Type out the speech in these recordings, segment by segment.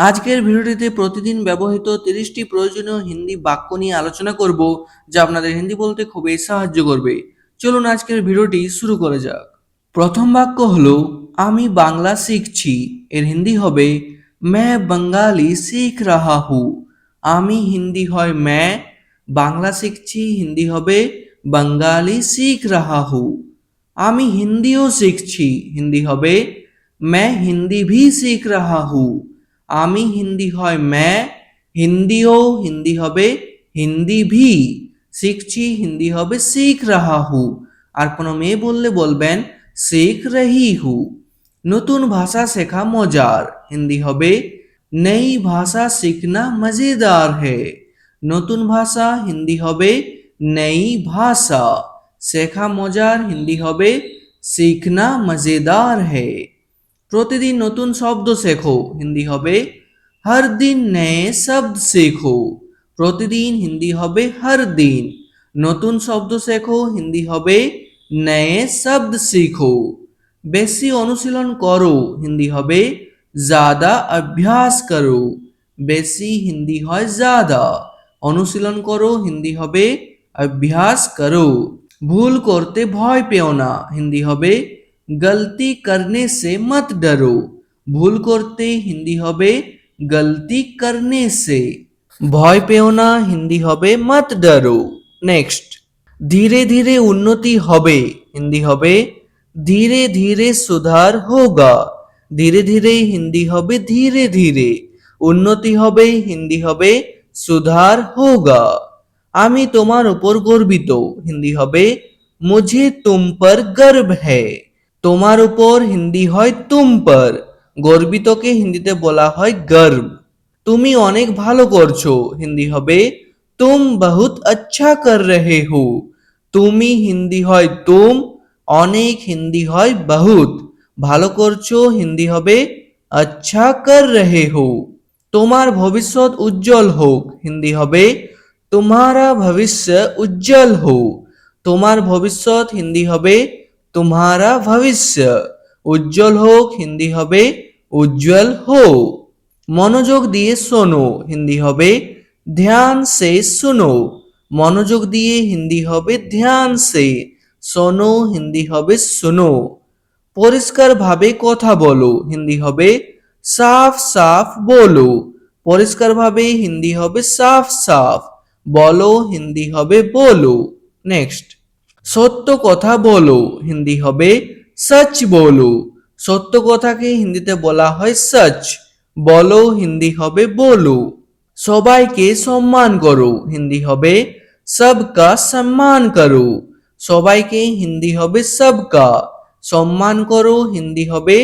আজকের ভিডিওটিতে প্রতিদিন ব্যবহৃত 30টি প্রয়োজনীয় হিন্দি বাক্য নিয়ে আলোচনা করব, যা আপনাদের হিন্দি বলতে খুবই সাহায্য করবে। চলুন আজকের ভিডিওটি শুরু করা যাক। প্রথম বাক্য হলো আমি বাংলা শিখছি। এর হিন্দি হবে मैं बंगाली सीख रहा हूँ। আমি হিন্দি হয় मैं, বাংলা শিখছি হিন্দি হবে बंगाली सीख रहा हूँ। আমি হিন্দিও শিখছি হিন্দি হবে मैं हिंदी भी सीख रहा हूँ। আমি হিন্দি হয় मैं, হিন্দিও হিন্দি হবে হিন্দি ভি, শিখছি হিন্দি হবে सीख रहा हूँ। আর কোনো মেয়ে বললে বলবেন सीख रही हूँ। নতুন ভাষা শেখা মজার হিন্দি হবে नई भाषा सीखना मजेदार है। নতুন ভাষা হিন্দি হবে नई भाषा, শেখা মজার হিন্দি হবে सीखना मजेदार है। প্রতিদিন নতুন শব্দ শেখো হিন্দি হবে हर दिन नए शब्द सीखो। প্রতিদিন হিন্দি হবে हर दिन, নতুন শব্দ শেখো হিন্দি হবে नए शब्द सीखो। বেশি অনুশীলন করো হিন্দি হবে ज्यादा अभ्यास करो। বেশি হিন্দি হয় ज्यादा, অনুশীলন করো হিন্দি হবে अभ्यास करो। ভুল করতে ভয় পেও না হিন্দি হবে गलती करने से मत डरो। ভুল করতে হিন্দি হবে गलती करने से, ভয় পেও না হিন্দি হবে मत डरो। নেক্সট, ধীরে ধীরে উন্নতি হবে হিন্দি হবে ধীরে ধীরে सुधार होगा। ধীরে ধীরে হিন্দি হবে ধীরে ধীরে, উন্নতি হবে হিন্দি হবে सुधार होगा। আমি তোমার উপর গর্বিত হিন্দি হবে मुझे तुम पर गर्व है। তোমার উপর হিন্দি হয় तुम पर, গর্বিতকে হিন্দিতে বলা হয় गर्व। তুমি অনেক ভালো করছো হিন্দি হবে तुम बहुत अच्छा कर रहे हो। তুমি হিন্দি হয় तुम, অনেক হিন্দি হয় बहुत, ভালো করছো হিন্দি হবে अच्छा कर रहे हो। তোমার ভবিষ্যৎ উজ্জ্বল হোক হিন্দি হবে तुम्हारा भविष्य उज्जवल हो। তোমার ভবিষ্যৎ হিন্দি হবে तुम्हारा भविष्य, উজ্জ্বল হোক হিন্দি হবে उज्जवल हो। মনোযোগ দিয়ে শোনো হিন্দি হবে ध्यान से सुनो। মনোযোগ দিয়ে হিন্দি হবে ध्यान से, শোনো হিন্দি হবে सुनो। পরিষ্কার ভাবে কথা বলো হিন্দি হবে সাফ সাফ বলো। পরিষ্কার ভাবে হিন্দি হবে সাফ সাফ, বলো হিন্দি হবে বলো। নেক্সট, সত্য কথা বলো হিন্দি হবে সচ বলো। সত্য কথাকে হিন্দিতে বলা হয় সচ, বলো হিন্দি হবে বলো। সবাইকে সম্মান করো হিন্দি হবে সবকা সম্মান করো। সবাইকে হিন্দি হবে সবকা, সম্মান করো হিন্দি হবে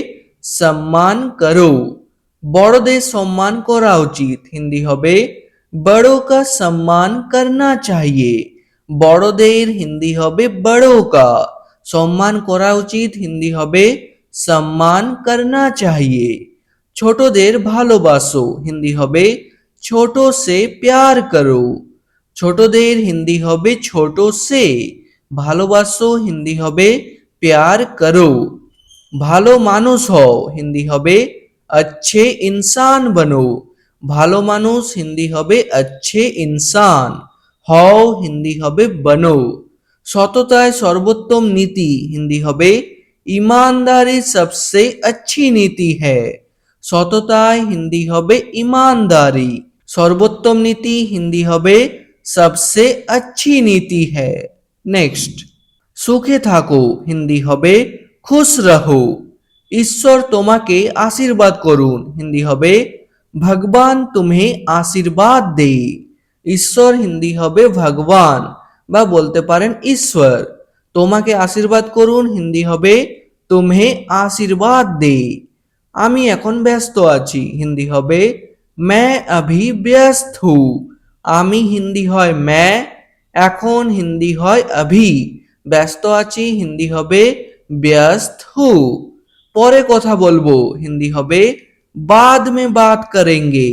সম্মান করো। বড়দের সম্মান করা উচিত হিন্দি হবে বড়োं का सम्मान करना चाहिए। বড়দের হিন্দি হবে বড়োं का, সম্মান করা উচিত হিন্দি হবে সম্মান करना चाहिए। ছোটদের ভালোবাসো হিন্দি হবে ছোট সে প্যার করো। ছোটদের হিন্দি হবে ছোট সে, ভালোবাসো হিন্দি হবে প্যার করো। ভালো মানুষ হও হিন্দি হবে अच्छे इंसान बनो। ভালো মানুষ হিন্দি হবে अच्छे इंसान, হও হিন্দি হবে বনো। সততায় সর্বোত্তম নীতি হিন্দি হবে ईमानदारी सबसे अच्छी नीति है। সততায় হিন্দি হবে ईमानदारी, সর্বোত্তম নীতি হিন্দি হবে सबसे अच्छी नीति है। নেক্সট, সুখে থাকো হিন্দি হবে খুশ রহো। ঈশ্বর তোমাকে আশীর্বাদ করুন হিন্দি হবে ভগবান तुम्हें আশীর্বাদ দে। ঈশ্বর হিন্দি হবে ভগবান, বা বলতে পারেন ঈশ্বর। তোমাকে আশীর্বাদ করুন হিন্দি হবে तुम्हें আশীর্বাদ দে। আমি এখন ব্যস্ত আছি হিন্দি হবে मैं अभी व्यस्त हूँ। আমি হিন্দি হয় मैं, এখন হিন্দি হয় अभी, ব্যস্ত আছি হিন্দি হবে व्यस्त हूँ। পরে কথা বলবো হিন্দি হবে बाद में बात करेंगे।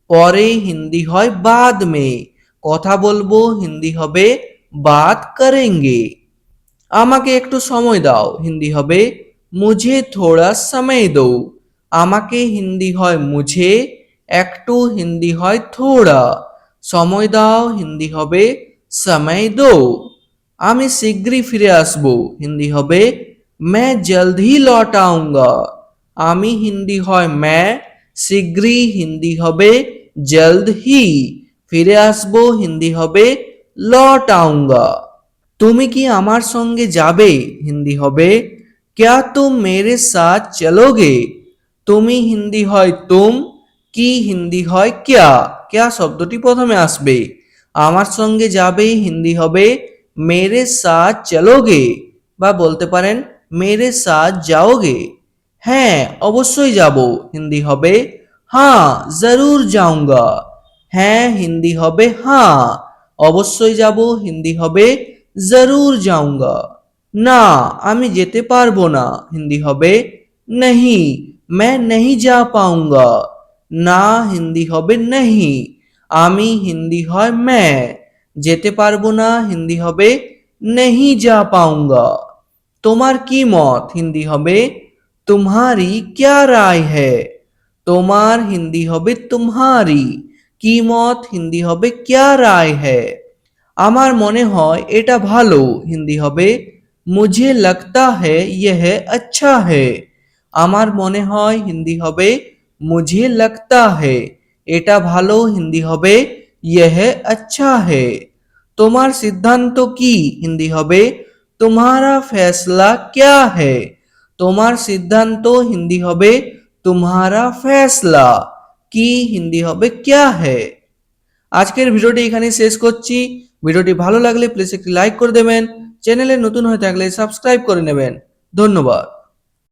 পরে হিন্দি হয় बाद में, কথা বলবো হিন্দি হবে बात करेंगे। আমাকে একটু সময় দাও হিন্দি হবে मुझे थोड़ा समय दो। আমাকে হিন্দি হয় मुझे, একটু হিন্দি হয় থোড়া, সময় দাও হিন্দি হবে সময় দো, আমি শীঘ্রই ফিরে আসবো হিন্দি হবে मैं जल्द ही लौट आऊंगा, আমি হিন্দি হয় मैं, শীঘ্রই হিন্দি হবে জলদ হি, ফিরে আসবো হিন্দি হবে লौट आऊंगा। তুমি কি আমার সঙ্গে যাবে হিন্দি হবে क्या तुम मेरे साथ चलोगे, তুমি হিন্দি হয় তুম, কি হিন্দি হয় क्या শব্দটি প্রথমে আসবে, আমার সঙ্গে যাবে হিন্দি হবে मेरे साथ चलोगे, বা বলতে পারেন मेरे साथ जाओगे। হ্যাঁ অবশ্যই যাব হিন্দি হবে हाँ जरूर जाऊंगा, হ্যাঁ হিন্দি হবে हाँ, অবশ্যই যাব হিন্দি হবে जरूर जाऊंगा। না আমি যেতে পারবো না হিন্দি হবে नहीं मैं नहीं जा पाऊंगा, না হিন্দি হবে नहीं, আমি হিন্দি হয় मैं, যেতে পারবো না হিন্দি হবে नहीं जा पाऊंगा। তোমার কি মত হিন্দি হবে तुम्हारी क्या राय है, তোমার হিন্দি হবে तुम्हारी, কি মত হিন্দি হবে क्या राय है। আমার মনে হয় এটা ভালো হিন্দি হবে मुझे लगता है यह अच्छा है, আমার মনে হয় হিন্দি হবে मुझे लगता है, এটা ভালো হিন্দি হবে यह अच्छा है। তোমার সিদ্ধান্ত কি হিন্দি হবে तुम्हारा फैसला क्या है, তোমার সিদ্ধান্ত হিন্দি হবে तुम्हारा फैसला, কি হিন্দি হবে क्या है। আজকের ভিডিওটি এখানে শেষ করছি। ভিডিওটি ভালো লাগলে প্লিজ একটি লাইক করে দেবেন, চ্যানেলে নতুন হয়ে থাকলে সাবস্ক্রাইব করে নেবেন। ধন্যবাদ।